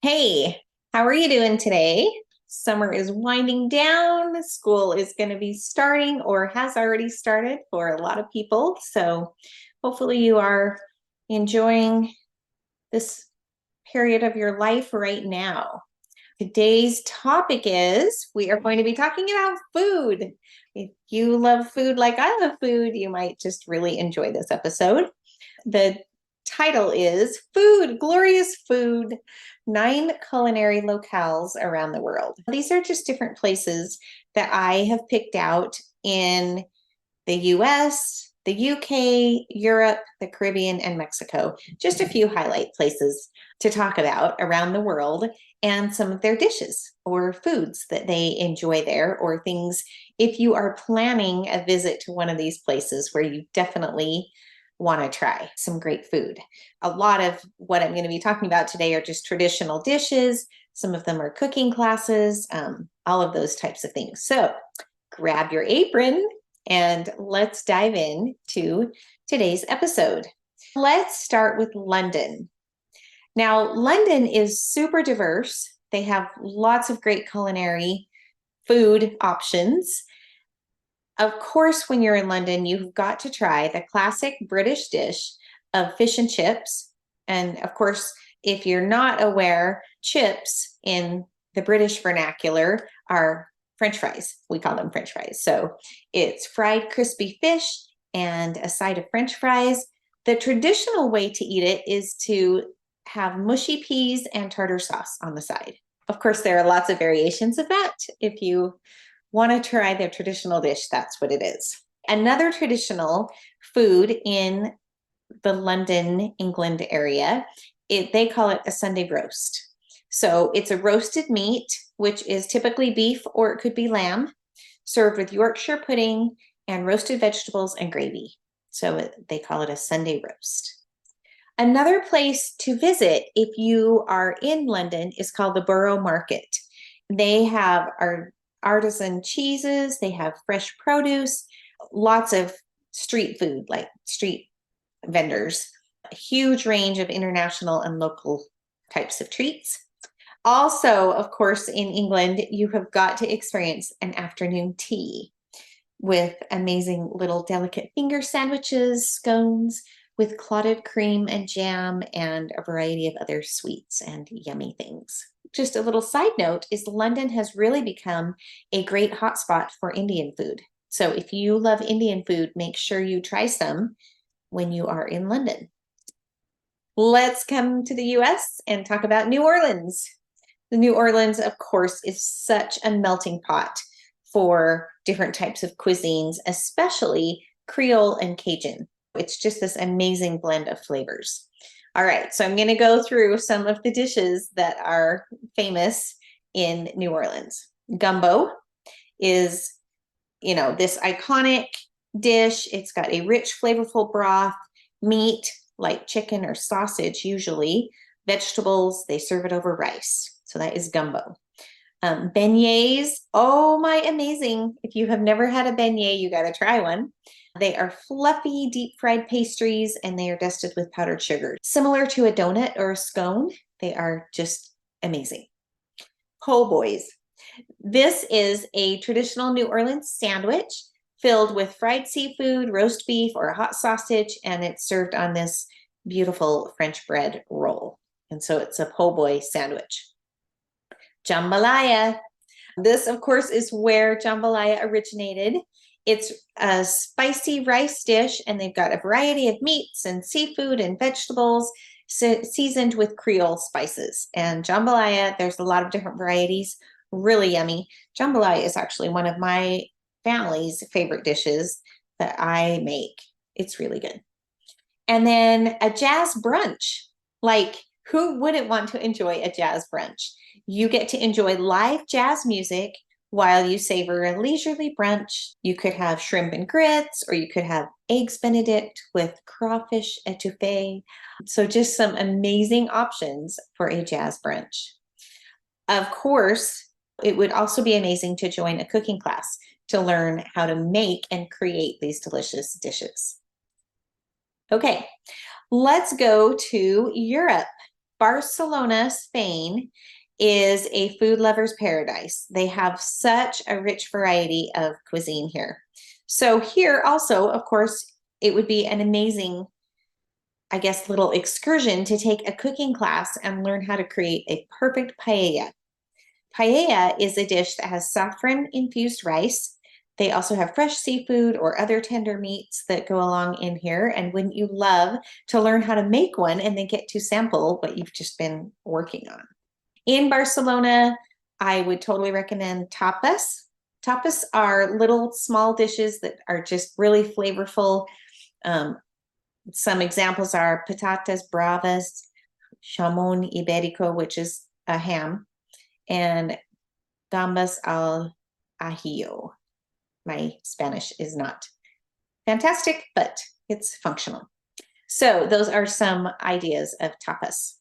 Hey, how are you doing today? Summer is winding down. School is going to be starting or has already started for a lot of people. So hopefully you are enjoying this period of your life right now. Today's topic is we are going to be talking about food. If you love food like I love food, you might just really enjoy this episode. The title is Food, Glorious Food, 9 Culinary Locales Around the World. These are just different places that I have picked out in the US, the UK, Europe, the Caribbean, and Mexico. Just a few highlight places to talk about around the world and some of their dishes or foods that they enjoy there, or things if you are planning a visit to one of these places where you definitely want to try some great food. A lot of what I'm going to be talking about today are just traditional dishes. Some of them are cooking classes, all of those types of things. So grab your apron and let's dive in to today's episode. Let's start with London. Now, London is super diverse. They have lots of great culinary food options. Of course, when you're in London, you've got to try the classic British dish of fish and chips. And of course, if you're not aware, chips in the British vernacular are French fries. We call them French fries. So it's fried crispy fish and a side of French fries. The traditional way to eat it is to have mushy peas and tartar sauce on the side. Of course, there are lots of variations of that. If you want to try their traditional dish, that's what it is. Another traditional food in the London, England area, they call it a Sunday roast. So it's a roasted meat, which is typically beef or it could be lamb, served with Yorkshire pudding and roasted vegetables and gravy. So they call it a Sunday roast. Another place to visit if you are in London is called the Borough Market. They have artisan cheeses, they have fresh produce, lots of street food, like street vendors, a huge range of international and local types of treats. Also, of course, in England, you have got to experience an afternoon tea with amazing little delicate finger sandwiches, scones with clotted cream and jam, and a variety of other sweets and yummy things. Just a little side note is London has really become a great hotspot for Indian food. So if you love Indian food, make sure you try some when you are in London. Let's come to the US and talk about New Orleans. The New Orleans, of course, is such a melting pot for different types of cuisines, especially Creole and Cajun. It's just this amazing blend of flavors. All right, so I'm going to go through some of the dishes that are famous in New Orleans. Gumbo is, this iconic dish. It's got a rich, flavorful broth, meat like chicken or sausage usually, vegetables. They serve it over rice. So that is gumbo. Beignets, oh my, amazing. If you have never had a beignet, you got to try one. They are fluffy, deep fried pastries, and they are dusted with powdered sugar. Similar to a donut or a scone, they are just amazing. Po' boys. This is a traditional New Orleans sandwich filled with fried seafood, roast beef, or a hot sausage, and it's served on this beautiful French bread roll. And so it's a po' boy sandwich. Jambalaya. This, of course, is where jambalaya originated. It's a spicy rice dish, and they've got a variety of meats and seafood and vegetables seasoned with Creole spices. And jambalaya, there's a lot of different varieties, really yummy. Jambalaya is actually one of my family's favorite dishes that I make. It's really good. And then a jazz brunch. Like, who wouldn't want to enjoy a jazz brunch? You get to enjoy live jazz music while you savor a leisurely brunch. You could have shrimp and grits, or you could have eggs Benedict with crawfish etouffee. So just some amazing options for a jazz brunch. Of course, it would also be amazing to join a cooking class to learn how to make and create these delicious dishes. Okay, let's go to Europe. Barcelona, Spain is a food lover's paradise. They have such a rich variety of cuisine here. So here also, of course, it would be an amazing, I guess, little excursion to take a cooking class and learn how to create a perfect paella. Paella is a dish that has saffron-infused rice. They also have fresh seafood or other tender meats that go along in here. And wouldn't you love to learn how to make one and then get to sample what you've just been working on? In Barcelona, I would totally recommend tapas. Tapas are little small dishes that are just really flavorful. Some examples are patatas bravas, jamón ibérico, which is a ham, and gambas al ajillo. My Spanish is not fantastic, but it's functional. So those are some ideas of tapas.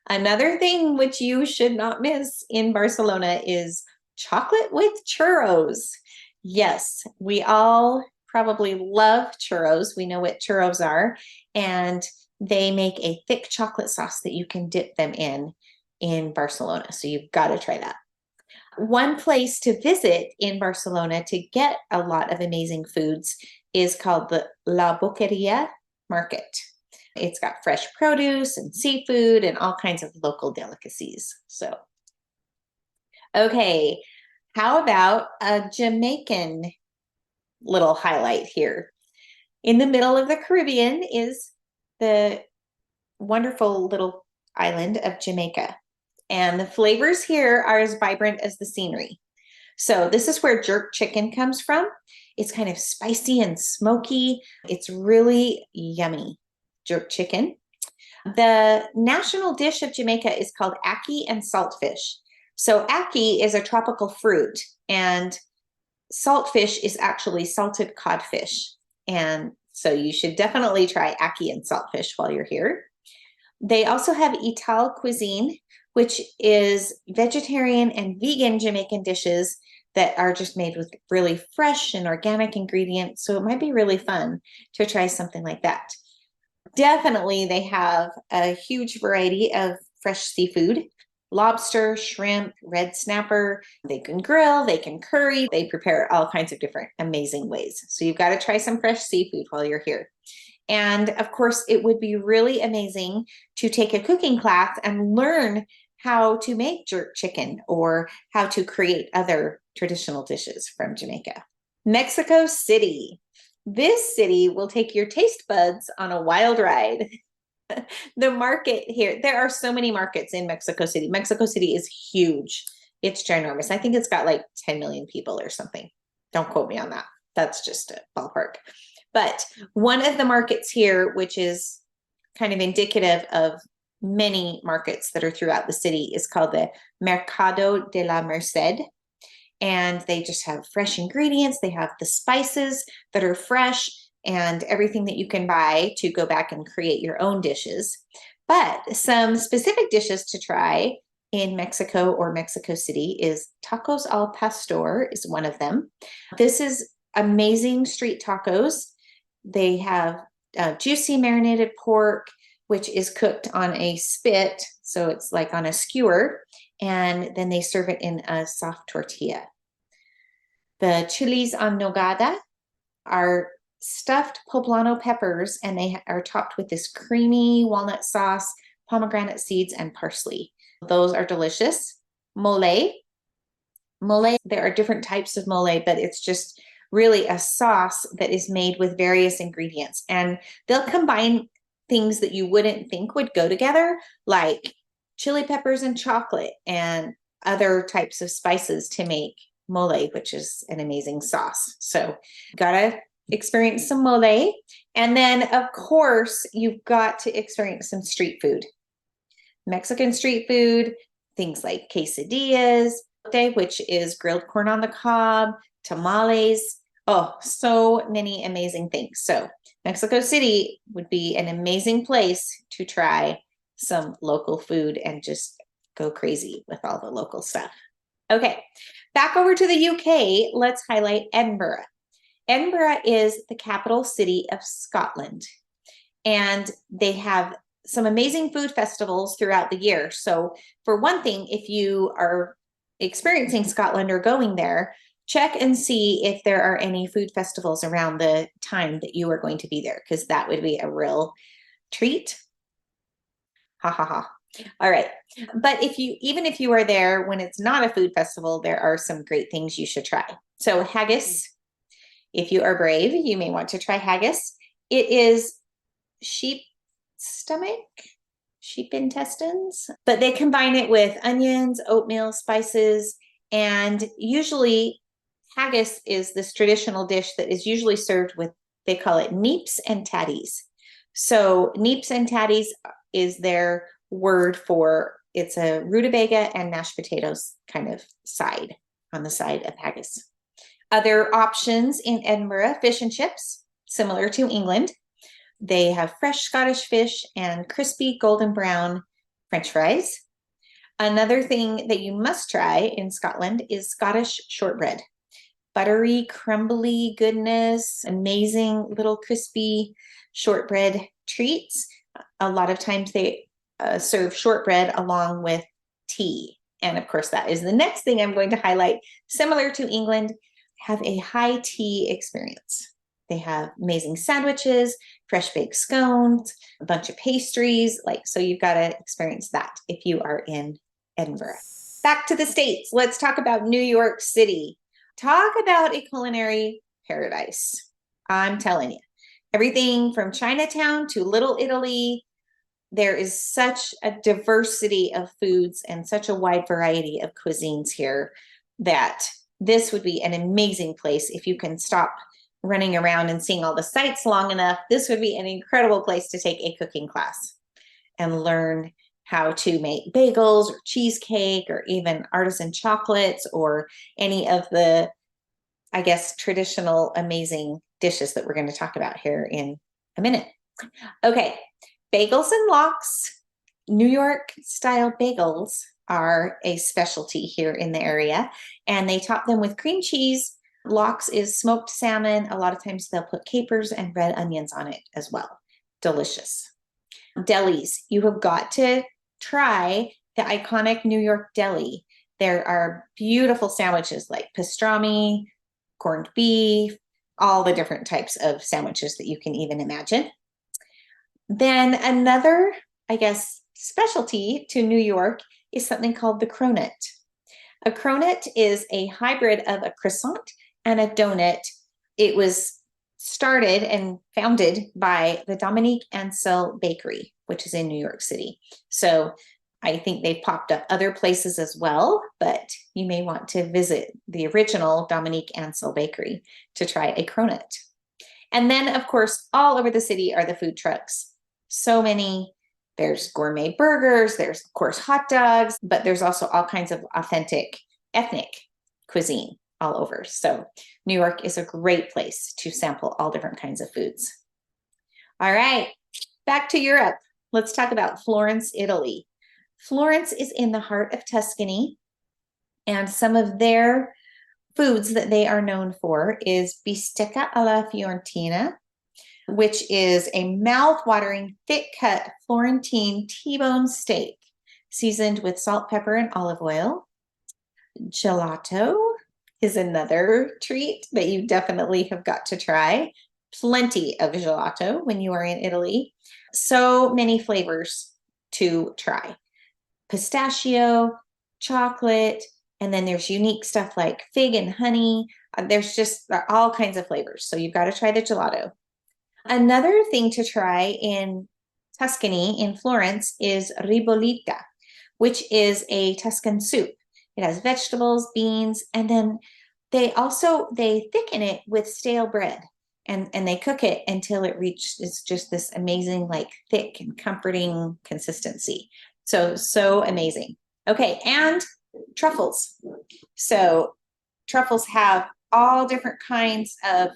Another thing which you should not miss in Barcelona is chocolate with churros. Yes, we all probably love churros. We know what churros are, and they make a thick chocolate sauce that you can dip them in Barcelona. So you've got to try that. One place to visit in Barcelona to get a lot of amazing foods is called the La Boqueria Market. It's got fresh produce and seafood and all kinds of local delicacies. So, okay, how about a Jamaican little highlight here? In the middle of the Caribbean is the wonderful little island of Jamaica. And the flavors here are as vibrant as the scenery. So this is where jerk chicken comes from. It's kind of spicy and smoky. It's really yummy, jerk chicken. The national dish of Jamaica is called ackee and saltfish. So ackee is a tropical fruit, and saltfish is actually salted codfish. And so you should definitely try ackee and saltfish while you're here. They also have Ital cuisine, which is vegetarian and vegan Jamaican dishes that are just made with really fresh and organic ingredients. So it might be really fun to try something like that. Definitely, they have a huge variety of fresh seafood, lobster, shrimp, red snapper. They can grill, they can curry, they prepare all kinds of different amazing ways. So you've got to try some fresh seafood while you're here. And of course, it would be really amazing to take a cooking class and learn how to make jerk chicken or how to create other traditional dishes from Jamaica. Mexico City. This city will take your taste buds on a wild ride. The market here, there are so many markets in Mexico City. Mexico City is huge. It's ginormous. I think it's got like 10 million people or something. Don't quote me on that. That's just a ballpark. But one of the markets here, which is kind of indicative of many markets that are throughout the city, is called the Mercado de la Merced. And they just have fresh ingredients. They have the spices that are fresh and everything that you can buy to go back and create your own dishes. But some specific dishes to try in Mexico or Mexico City is tacos al pastor is one of them. This is amazing street tacos. They have juicy marinated pork, which is cooked on a spit. So it's like on a skewer. And then they serve it in a soft tortilla. The chiles en nogada are stuffed poblano peppers, and they are topped with this creamy walnut sauce, pomegranate seeds, and parsley. Those are delicious. Mole. Mole, there are different types of mole, but it's just really a sauce that is made with various ingredients. And they'll combine things that you wouldn't think would go together, like chili peppers and chocolate and other types of spices to make mole, which is an amazing sauce. So gotta experience some mole. And then of course, you've got to experience some street food. Mexican street food, things like quesadillas, which is grilled corn on the cob, tamales. Oh, so many amazing things. So Mexico City would be an amazing place to try some local food and just go crazy with all the local stuff. Okay, back over to the UK, let's highlight Edinburgh. Edinburgh is the capital city of Scotland, and they have some amazing food festivals throughout the year. So for one thing, if you are experiencing Scotland or going there, check and see if there are any food festivals around the time that you are going to be there, because that would be a real treat. Ha ha ha. All right. But even if you are there when it's not a food festival, there are some great things you should try. So haggis, if you are brave, you may want to try haggis. It is sheep stomach, sheep intestines, but they combine it with onions, oatmeal, spices, and usually haggis is this traditional dish that is usually served with, they call it neeps and tatties. So neeps and tatties is their word for, it's a rutabaga and mashed potatoes kind of side on the side of haggis. Other options in Edinburgh, fish and chips, similar to England. They have fresh Scottish fish and crispy golden brown French fries. Another thing that you must try in Scotland is Scottish shortbread. Buttery, crumbly goodness, amazing little crispy shortbread treats. A lot of times they serve shortbread along with tea. And of course, that is the next thing I'm going to highlight. Similar to England, have a high tea experience. They have amazing sandwiches, fresh baked scones, a bunch of pastries. So you've got to experience that if you are in Edinburgh. Back to the States. Let's talk about New York City. Talk about a culinary paradise. I'm telling you, everything from Chinatown to Little Italy. There is such a diversity of foods and such a wide variety of cuisines here that this would be an amazing place if you can stop running around and seeing all the sights long enough. This would be an incredible place to take a cooking class and learn how to make bagels or cheesecake or even artisan chocolates or any of the, I guess, traditional amazing dishes that we're going to talk about here in a minute. Okay, bagels and lox. New York style bagels are a specialty here in the area, and they top them with cream cheese. Lox is smoked salmon. A lot of times they'll put capers and red onions on it as well. Delicious. Delis. You have got to try the iconic New York deli. There are beautiful sandwiches like pastrami, corned beef, all the different types of sandwiches that you can even imagine. Then another, I guess, specialty to New York is something called the cronut. A cronut is a hybrid of a croissant and a donut. It was started and founded by the Dominique and St bakery, which is in New York City. So I think they've popped up other places as well, but you may want to visit the original Dominique and St bakery to try a cronut. And then, of course, all over the city are the food trucks. So many. There's gourmet burgers, there's, of course, hot dogs, but there's also all kinds of authentic ethnic cuisine all over. So New York is a great place to sample all different kinds of foods. All right, back to Europe. Let's talk about Florence, Italy. Florence is in the heart of Tuscany, and some of their foods that they are known for is bistecca alla Fiorentina, which is a mouth-watering, thick-cut Florentine T-bone steak seasoned with salt, pepper, and olive oil. Gelato is another treat that you definitely have got to try. Plenty of gelato when you are in Italy. So many flavors to try. Pistachio, chocolate, and then there's unique stuff like fig and honey. There's just all kinds of flavors. So you've got to try the gelato. Another thing to try in Tuscany, in Florence, is ribollita, which is a Tuscan soup. It has vegetables, beans, and then they thicken it with stale bread, and they cook it until it reaches just this amazing, like, thick and comforting consistency. So amazing. Okay, and truffles. So truffles have all different kinds of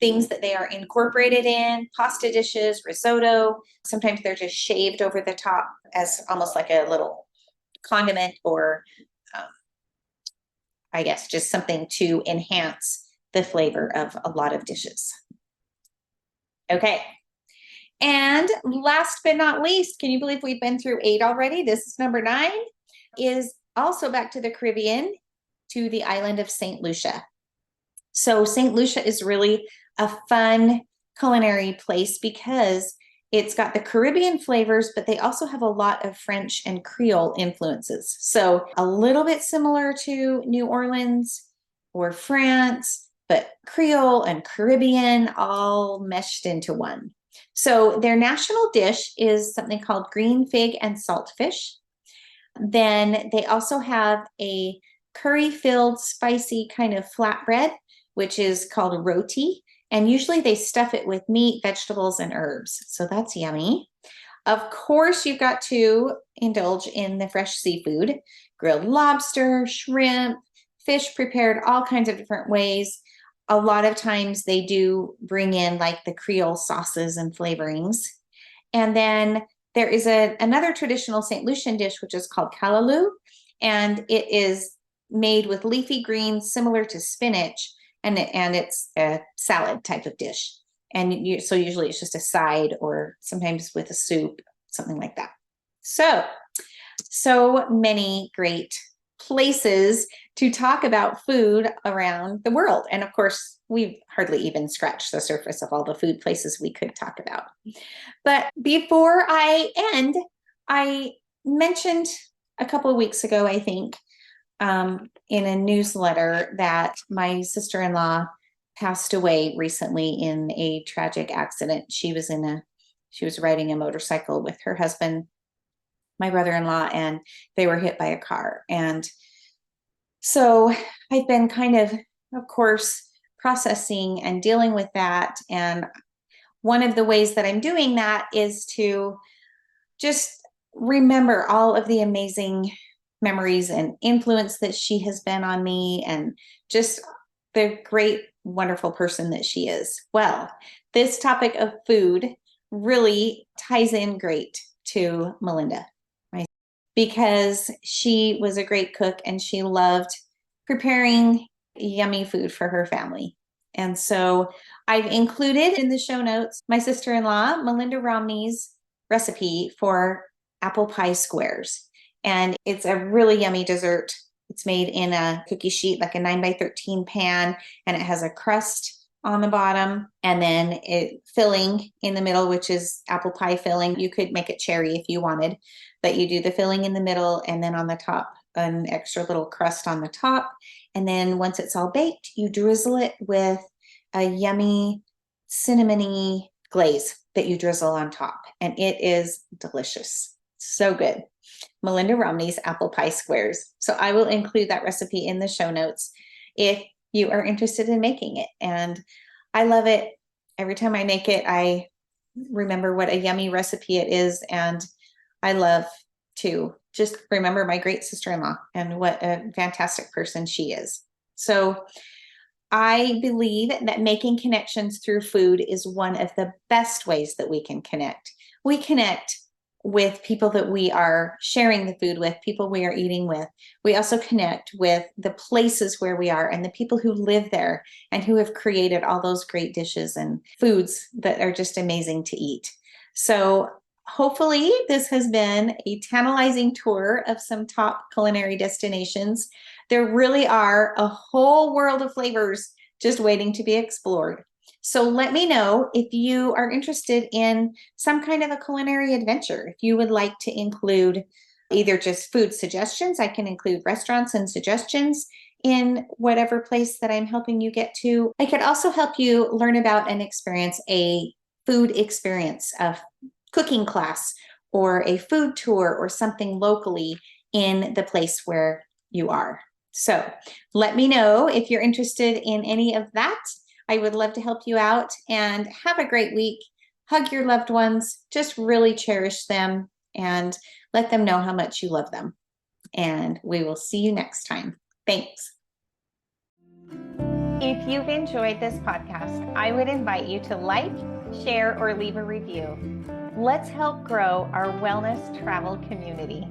things that they are incorporated in, pasta dishes, risotto. Sometimes they're just shaved over the top as almost like a little condiment or I guess just something to enhance the flavor of a lot of dishes. Okay, And last but not least, can you believe we've been through 8 already? This is number 9, is also back to the Caribbean, to the island of St. Lucia. So St. Lucia is really a fun culinary place because it's got the Caribbean flavors, but they also have a lot of French and Creole influences. So a little bit similar to New Orleans or France, but Creole and Caribbean all meshed into one. So their national dish is something called green fig and saltfish. Then they also have a curry-filled, spicy kind of flatbread, which is called roti. And usually they stuff it with meat, vegetables, and herbs. So that's yummy. Of course, you've got to indulge in the fresh seafood, grilled lobster, shrimp, fish prepared all kinds of different ways. A lot of times they do bring in like the Creole sauces and flavorings. And then there is another traditional St. Lucian dish, which is called callaloo. And it is made with leafy greens similar to spinach. And it's a salad type of dish. And so usually it's just a side or sometimes with a soup, something like that. So many great places to talk about food around the world. And of course, we've hardly even scratched the surface of all the food places we could talk about. But before I end, I mentioned a couple of weeks ago, I think, in a newsletter that my sister-in-law passed away recently in a tragic accident. She was riding a motorcycle with her husband, my brother-in-law, and they were hit by a car. And so I've been kind of course, processing and dealing with that. And one of the ways that I'm doing that is to just remember all of the amazing memories and influence that she has been on me and just the great, wonderful person that she is. Well, this topic of food really ties in great to Melinda, right? Because she was a great cook and she loved preparing yummy food for her family. And so I've included in the show notes my sister-in-law, Melinda Romney's recipe for apple pie squares. And it's a really yummy dessert. It's made in a cookie sheet, like a 9x13 pan, and it has a crust on the bottom and then filling in the middle, which is apple pie filling. You could make it cherry if you wanted, but you do the filling in the middle and then on the top, an extra little crust on the top. And then once it's all baked, you drizzle it with a yummy cinnamony glaze that you drizzle on top. And it is delicious. So good. Melinda Romney's apple pie squares. So I will include that recipe in the show notes if you are interested in making it. And I love it. Every time I make it, I remember what a yummy recipe it is. And I love to just remember my great sister-in-law and what a fantastic person she is. So I believe that making connections through food is one of the best ways that we can connect. We connect with people that we are sharing the food with, people we are eating with. We also connect with the places where we are and the people who live there and who have created all those great dishes and foods that are just amazing to eat. So hopefully this has been a tantalizing tour of some top culinary destinations. There really are a whole world of flavors just waiting to be explored. So let me know if you are interested in some kind of a culinary adventure. If you would like to include either just food suggestions, I can include restaurants and suggestions in whatever place that I'm helping you get to. I could also help you learn about and experience a food experience, a cooking class or a food tour or something locally in the place where you are. So let me know if you're interested in any of that. I would love to help you out and have a great week. Hug your loved ones, just really cherish them and let them know how much you love them. And we will see you next time. Thanks. If you've enjoyed this podcast, I would invite you to like, share, or leave a review. Let's help grow our wellness travel community.